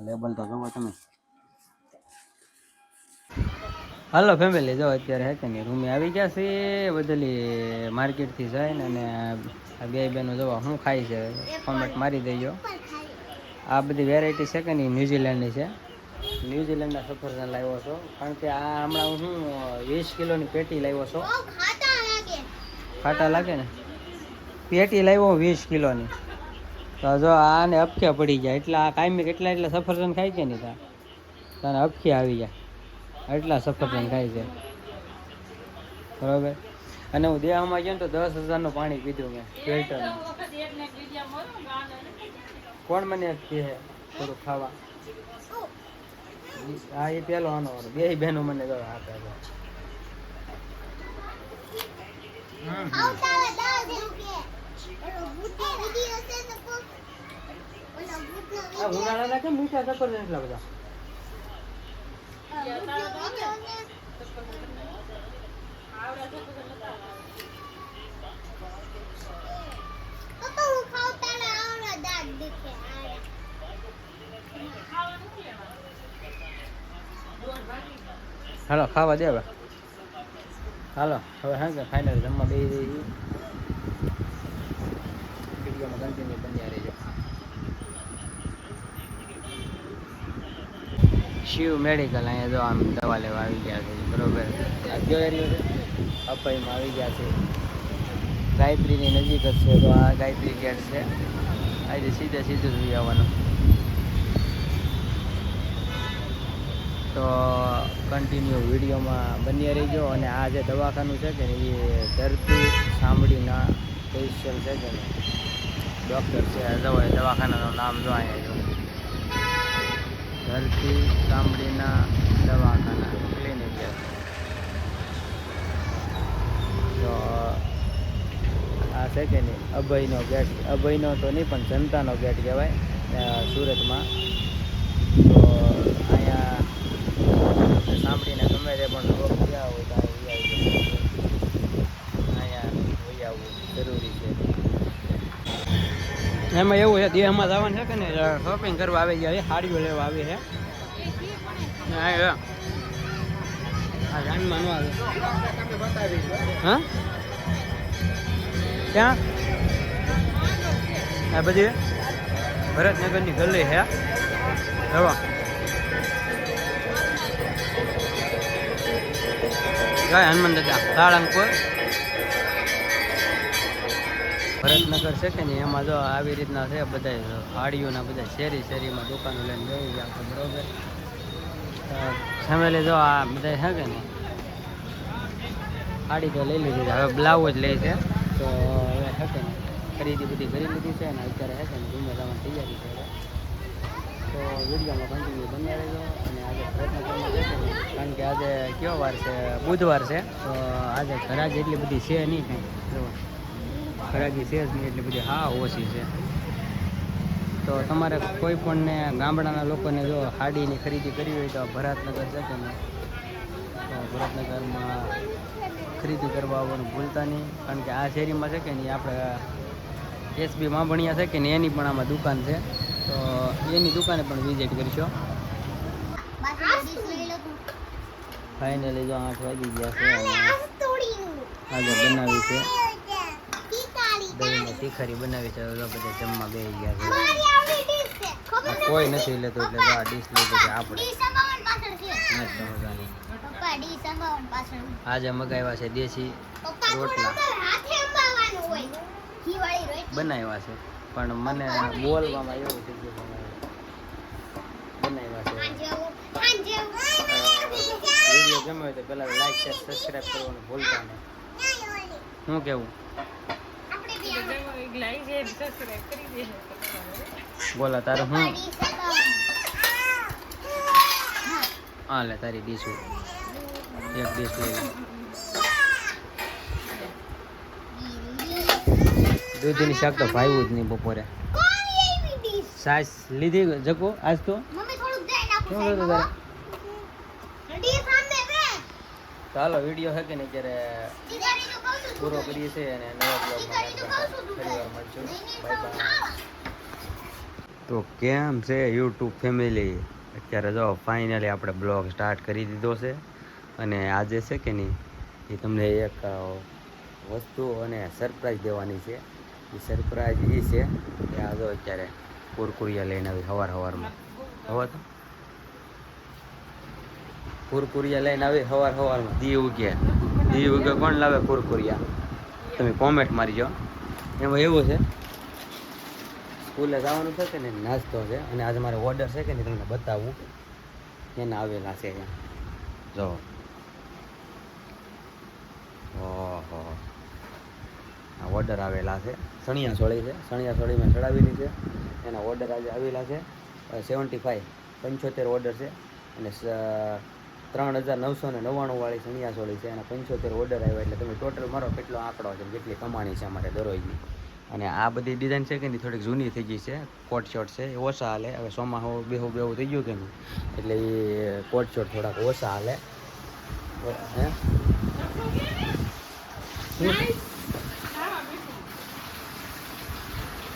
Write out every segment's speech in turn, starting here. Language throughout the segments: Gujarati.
લેબલ તો જોવો તમે. હાલો ફેમિલી, જો અત્યારે હે કે નહીં રૂમે આવી ગયા છે. બદલી માર્કેટથી જઈને અને આ બે બેનો જોવા શું ખાય છે કોમેન્ટ મારી દેજો. આ બધી વેરાયટી છે કે નહીં ન્યૂઝીલેન્ડની છે. ન્યૂઝીલેન્ડના સફરજન લાવ્યો છો, કારણ કે આ હમણાં હું 20 કિલોની પેટી લાવ્યો છો. ખાટા લાગે ને? પેટી લાવ્યો 20 કિલોની. તો જો આને અપખ્યા પડી જાય એટલે આ કાયમી એટલા સફરજન ખાય કે નહીં તને અપખ્યા આવી જાય એટલા સફરજન ખાય છે, બરાબર. અને હું દેહમાં ગયો ને તો 10,000નું પાણી પીધું મેં ફિલ્ટરનું. કોણ મને કહે થોડું ખાવા? હા એ પેલો આનો બે બહેનો મને આપે છે. ઉનાળાના કેમ મીઠા સફરજન એટલા બધા? હાલો ખાવા દે હવે. હાલો હવે હા કે ફાઇનલ જમવા બેસી જઈએ. વિડીયોમાં કન્ટિન્યુ બન્યા રહેજો. શિવ મેડિકલ અહીંયા જો આમ દવા લેવા આવી ગયા છે, બરોબર. આ કયો એરિયો છે? અપાઈમાં આવી ગયા છે. ગાયત્રીની નજીક જ છે, તો આ ગાયત્રી ગેટ છે. આજે સીધે સીધું જોઈ આવવાનું. તો કન્ટિન્યુ વિડીયોમાં બન્યા રહીજો. અને આ જે દવાખાનું છે કે ને એ ધરતી સાંભળીના સ્પેશિયલ છે કે ને ડૉક્ટર છે. દવાખાનાનું નામ જો અહીંયા જો ધરતી સાંભળીના દવાખાના ક્લિનિક છે. તો આ છે કે નહીં અભયનો ગેટ. અભયનો તો નહીં પણ જનતાનો ગેટ કહેવાય સુરતમાં. તો અહીંયા સાંભળીને ગમે તે પણ રોગ થયા હોય તો અહીંયા હોઈ આવવું જરૂરી છે. એમાં એવું છે દેહમાં જવાનું છે કે ને શોપિંગ કરવા આવી ગયા છે, સાડીઓ લેવા આવી છે. હા જાનમાં ન આવે. હા ક્યાં? આ બધી ભરતનગરની ગલી છે દવા. જય હનુમાન દાદા. સાળંગપુર ભરતનગર છે કે નહીં એમાં જો આવી રીતના છે બધા સાડીઓના બધા શેરીમાં દુકાનો લઈને બેસી ગયા છે, બરોબર. ફેમિલી જો આ બધા છે કે નહીં સાડી તો લઈ લીધી, હવે બ્લાઉઝ લે છે. તો હવે છે કે નહીં ખરીદી બધી કરી લીધી છે ને અત્યારે છે કે નહીં રૂમે જવાની તૈયારી છે. તો વિડીયોમાં કન્ટિન્યુ બન્યા રહેજો. અને આજે ભરતનગરમાં છે કે નહીં, કારણ કે આજે કયો વાર છે? બુધવાર છે. તો આજે ઘરાકી એટલી બધી છે નહીં કંઈ, જો ઘરાકી છે જ નહીં એટલી બધી, હા ઓછી છે. તો તમારે કોઈ પણને ગામડાના લોકોને જો સાડીની ખરીદી કરવી હોય તો ભરતનગર છે કે નહીં, તો ભરતનગરમાં ખરીદી કરવા આવવાનું ભૂલતા નહીં. કારણ કે આ શેરીમાં છે કે નહીં આપણે એસબી માભણિયા છે કે નહીં એની પણ આમાં દુકાન છે. તો એની દુકાને પણ વિઝિટ કરીશો. ફાઇનલી જો 8 વાગી ગયા છે. આજે બનાવી છે દહીંની તીખારી બનાવી છે. બધા જમવા બેસી ગયા છે. કોઈ નથી લેતું એટલે આ ડીશ લઈ લીધી આપણે. આજે મગાવ્યા છે દેશી રોટલા બનાવ્યા છે, પણ મને બોલવામાં એવું થઈ ગયું બનાવ્યા છે. વિડીયો ગમ્યો હોય તો પહેલાં લાઈક શેર સબસ્ક્રાઈબ કરવાનું ભૂલતા નહીં. શું કેવું? બોલા તારું હું? હા લે તારી ડીશ એક ડીશ લઈ લે. દૂધની શાક તો ભાવ્યું જ નહીં બપોરે. સાસ લીધી જકો આજ તો શું હતું તારે? ચાલો વિડીયો છે કે ને અત્યારે પૂરો કરીએ છીએ અને નવા બ્લોગમાં ફરી વાર મળશું. Bye bye. તો કેમ છે યુટ્યુબ ફેમિલી? અત્યારે જો ફાઇનલી આપણે બ્લોગ સ્ટાર્ટ કરી દીધો છે અને આજે છે કે નહીં એ તમને એક વસ્તુ અને સરપ્રાઈઝ દેવાની છે. એ સરપ્રાઈઝ એ છે કે આ જો અત્યારે કુરકુરિયા લઈને આવી સવારમાં હવે તો કુરકુરિયા લઈને આવી સવારમાં દી ઉગે કોણ લાવે કુરકુરિયા? તમે કોમેન્ટ મારીજો. એમાં એવું છે સ્કૂલે જવાનું છે કે ને નાસ્તો છે અને આજે મારે ઓર્ડર છે કે નહીં તમને બતાવું એને આવેલા છે અહીંયા જો. ઓહો આ ઓર્ડર આવેલા છે સણિયા સોળી છે. સણિયા સોળી મેં ચડાવેલી છે. એના ઓર્ડર આજે આવેલા છે 75 ઓર્ડર છે અને 3,999 વાળી સણિયા સોળી છે. એના 75 ઓર્ડર આવ્યા એટલે તમે ટોટલ મારો કેટલો આંકડો છે કેટલી કમાણી છે અમારે દરરોજની. અને આ બધી ડિઝાઇન છે કે નહીં થોડીક જૂની થઈ ગઈ છે. કોટ શોર્ટ છે એ ઓછા હાલે. હવે સોમાં બેહું થઈ ગયું કે નહીં એટલે એ કોટ શોર્ટ થોડાક ઓછા હાલે.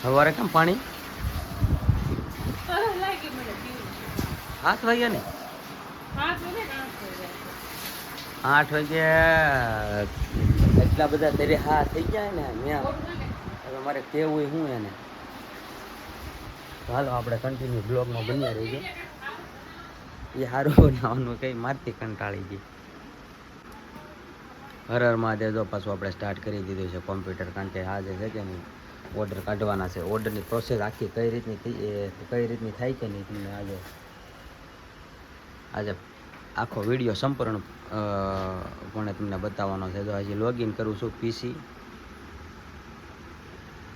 સવારે કેમ પાણી 7 વાગ્યા ને 8 વાગે એટલા બધા તેરે હા થઈ ગયા ને ત્યાં. હવે મારે કેવું શું એને. હાલો આપણે કન્ટિન્યુ બ્લોગમાં બન્યા રહીજો. એ સારું બનાવવાનું કંઈ મારથી કંટાળી ગઈ. હર મહાદેવ જો પાછું આપણે સ્ટાર્ટ કરી દીધું છે કોમ્પ્યુટર. કારણ કે આ જે છે કે નહીં ઓર્ડર કાઢવાના છે. ઓર્ડરની પ્રોસેસ આખી કઈ રીતની થાય કે નહીં તમને આજે આખો વિડીયો સંપૂર્ણ પણ તમને બતાવવાનો છે. તો હજી લોગિન કરું છું પીસી.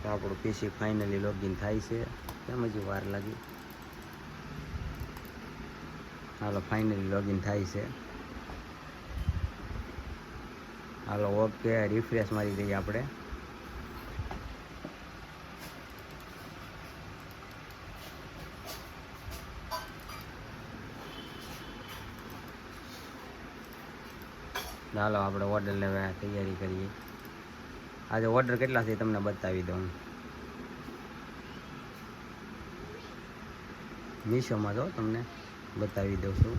તો આપણું પીસી ફાઇનલી લોગિન થાય છે. કેમ હજી વાર લાગી? હાલો ફાઇનલી લોગિન થાય છે. હાલો ઓકે રિફ્રેશ મારી દઈએ આપણે. ચાલો આપણે ઓર્ડર લેવા તૈયારી કરીએ. આજે ઓર્ડર કેટલા છે તમને બતાવી દઉં. મીશોમાં તો તમને બતાવી દઉં છું.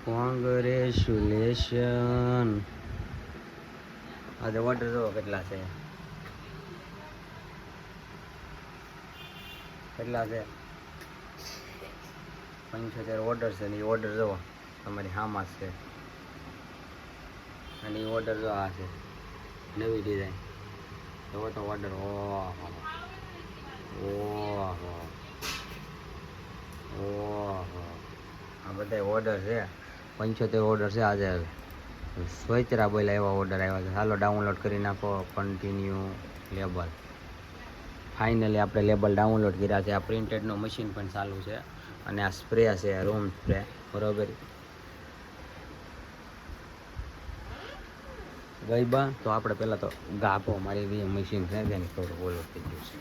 કોંગ્રેચ્યુલેશન. આજે ઓર્ડર જો કેટલા છે. કેટલા છે 75 ઓર્ડર છે ને એ ઓર્ડર જુઓ તમારી હામાં છે. અને એ ઓર્ડર જો આ છે નવી ડિઝાઇન. જુઓ તો ઓર્ડર. ઓહો આ બધા ઓર્ડર છે 75 ઓર્ડર છે આજે. સોચરા બોલ્યા એવા ઓર્ડર આવ્યા છે. હાલો ડાઉનલોડ કરી નાખો કન્ટિન્યુ લેબલ. ફાઇનલી આપણે લેબલ ડાઉનલોડ કર્યા છે. આ પ્રિન્ટેડનું મશીન પણ ચાલુ છે અને આ સ્પ્રે છે રૂમ સ્પ્રે બરાબર. ગઈ બા તો આપણે પહેલાં તો ગાભો મારી દઈએ. મશીન છે તેને થોડું ઓલો થઈ ગયું છે.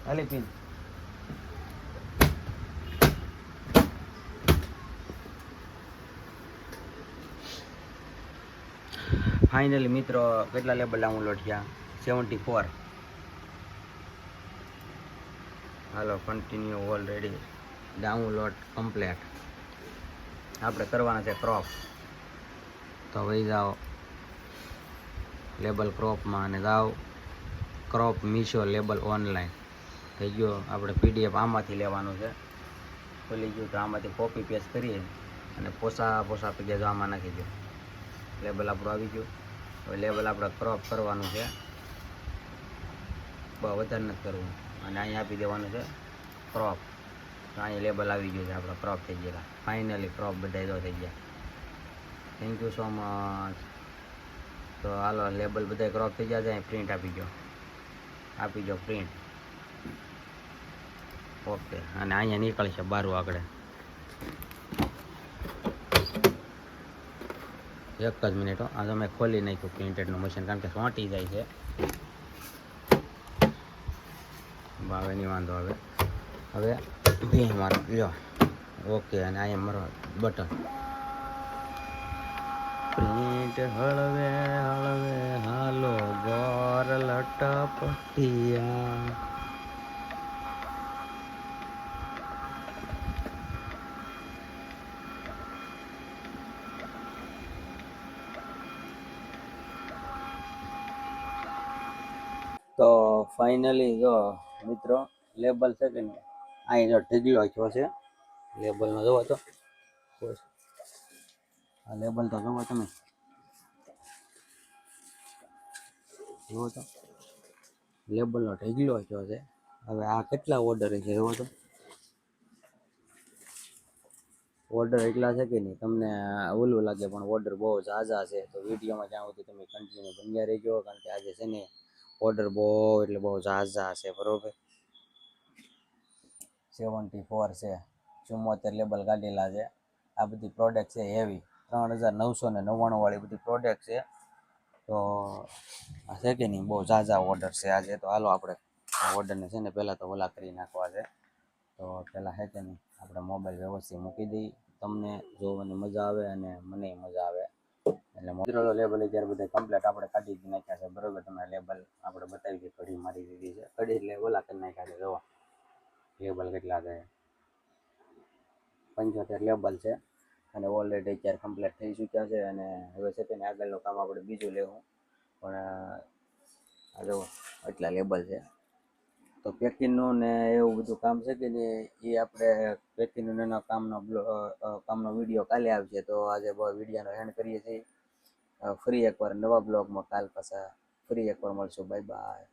હાલે પીન ફાઇનલી મિત્રો કેટલા લેબલ ડાઉનલોડ થયા 74. હાલો કન્ટિન્યુ ઓલરેડી ડાઉનલોડ કમ્પ્લીટ. આપણે કરવાના છે ક્રોપ. તો વહી જાઓ લેબલ ક્રોપમાં અને જાઓ ક્રોપ મીશો લેબલ ઓનલાઈન. થઈ ગયો. આપણે PDF આમાંથી લેવાનું છે. ખોલી ગયું તો આમાંથી કોપી પેસ્ટ કરીએ અને પોસા પીડિયા જો આમાં નાખી દો. લેબલ આપણું આવી ગયું. હવે લેબલ આપણે ક્રોપ કરવાનું છે. વધારે નથી કરવું અને અહીંયા આપી દેવાનું છે ક્રોપ. તો અહીંયા લેબલ આવી ગયું છે. આપણે ક્રોપ થઈ ગયેલા. ફાઇનલી ક્રોપ બધા જો થઈ ગયા. Thank you so much. તો હાલો લેબલ બધા ક્રોપ થઈ ગયા છે. અહીં પ્રિન્ટ આપી ગયો પ્રિન્ટ. ઓકે અને અહીંયા નીકળશે બારું આગળ. એક જ મિનિટ. આ તો મેં ખોલી નાખ્યું પ્રિન્ટેડનું મશીન કારણ કે સોંટી જાય છે. ભાવે નહીં વાંધો. હવે ભી મારો લ્યો ઓકે, અને અહીંયા મારો બટન પ્રિન્ટ હળવે હળવે હાલો ગોર લટપટિયા. તો ફાઇનલી જો મિત્રો લેબલ છે કે નહીં, અહીં જો ઢીગલો થયો છે લેબલનો, જોવો તો આ લેબલ તો જોવો તમે, જુઓ તો લેબલનો ઢીગલો થયો છે. હવે આ કેટલા ઓર્ડર છે જુઓ તો, ઓર્ડર એટલા છે કે નહીં તમને ઓલું લાગે, પણ ઓર્ડર બહુ ઝાઝા છે. તો વિડીયોમાં જ્યાં સુધી તમે કન્ટિન્યુ બન્યા રહેજો, કારણ કે આજે છે ને ઓર્ડર બહુ એટલે બહુ ઝાઝા છે, બરોબર. 74 છે, 74 લેબલ કાઢેલા છે. આ બધી પ્રોડક્ટ છે હેવી, 3999 વાળી બધી પ્રોડક્ટ છે. તો આ છે કે નહીં બહુ ઝાઝા ઓર્ડર છે આજે. તો હાલો આપણે આ ઓર્ડરને છે ને પહેલાં તો ઓલા કરી નાખવા છે. તો પહેલાં છે કે નહીં આપણે મોબાઈલ વ્યવસ્થિત મૂકી દઈ, તમને જોવાની મજા આવે અને મને મજા આવે. એટલે મિત્રો લેબલ અત્યારે બધા કમ્પ્લીટ આપણે કાઢી જ નાખ્યા છે, બરોબર. તમને લેબલ આપણે બતાવી દઈએ, કઢી મારી દીધી છે, કઢી એટલે ઓલા કરી નાખ્યા છે. જોવા લેબલ કેટલા છે, 75 લેબલ છે, અને ઓલરેડી અત્યારે કમ્પ્લીટ થઈ ચૂક્યા છે. અને હવે છે તેને આગળનું કામ આપણે બીજું લેવું, પણ આ જો એટલા લેબલ છે. તો પેકિંગનું ને એવું બધું કામ છે કે એ આપણે પેકિંગનું એના કામનો વિડીયો કાલે આવશે. તો આજે વિડીયોનો એન્ડ કરીએ છીએ. ફરી એકવાર નવા બ્લોગમાં કાલ પાછા ફરી એકવાર મળશું. Bye bye.